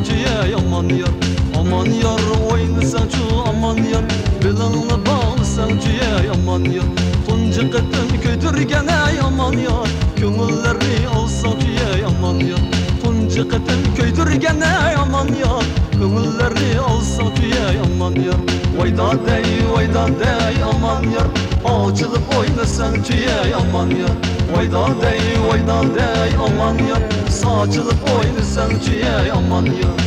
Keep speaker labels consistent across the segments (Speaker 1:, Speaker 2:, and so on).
Speaker 1: ciye aman yar. Aman yar oynasan şu aman yar. Bilanını bağlasan ciye aman yar. Tuncu qıtın köydürgene aman yar. Köngüllerini alsan ciye aman yar. Tuncu qıtın köydürgene aman yar. Köngüllerini alsan ciye aman yar. Vayda dey aman yar. Açılıp oynasan ciye aman yar. Vayda dey aman yar. Saçılıp oynasan ciye aman yar.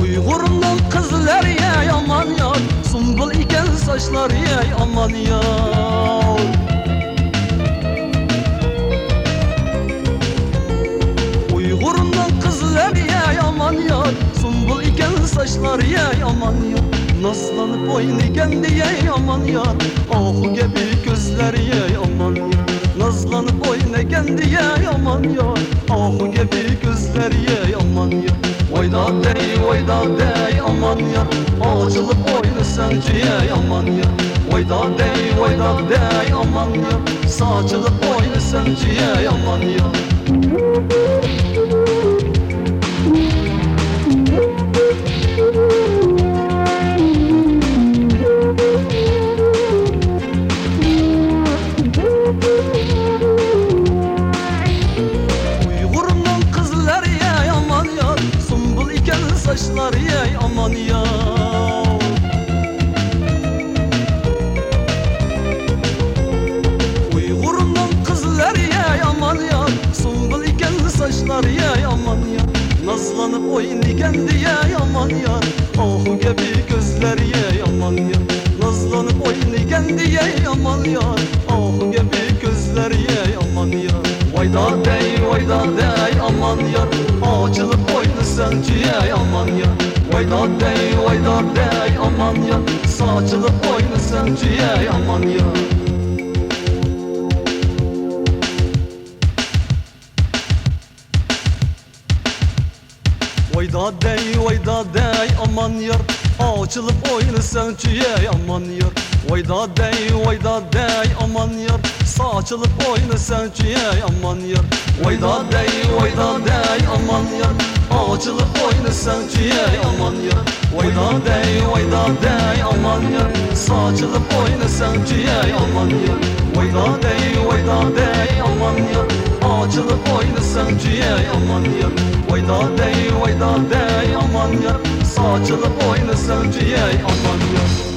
Speaker 1: Uygurumdan kızlar ye aman yar. Sumbul iken saçlar ye aman yar. Uygurumdan kızlar ye aman yar. Sumbul iken saçlar ye aman yar. Naslanıp oynayan diye aman yar. Ah gibi gözler ye aman yar. Nazlanıp oynayan diye aman yar. Ah gibi gözler ye aman yar. Vayda dey aman yar. Açılıp oynasan ciye aman yar. Vayda dey aman yar. Saçılıp oynasan ciye aman yar. Uygurumdan kızlar ye aman yar. Sumbul iken saçlar ye aman yar. Uygurumdan kızlar ye aman yar. Sumbul iken saçlar ye aman yar. Nazlanıp oynayan diye aman yar. Ah gibi gözler ye aman yar. Nazlanıp oynayan diye aman yar. Ah gibi gözler ye aman yar. Vayda dey aman yar. Açılıp oynasan ciye aman yar. Vayda dey aman yar. Saçılıp oynasan ciye aman yar. Vayda dey aman yar. Açılıp oynasan ciye aman yar. Vayda dey aman yar. Saçılıp oynasan ciye aman yar. Vayda dey aman yar. Açılıp oynasan ciye aman yar. Vayda dey aman yar. Saçılıp oynasan ciye aman yar. Vayda dey aman yar. Açılıp oynasan ciye aman yar. Vayda dey aman yar. Saçılıp oynasan ciye aman yar.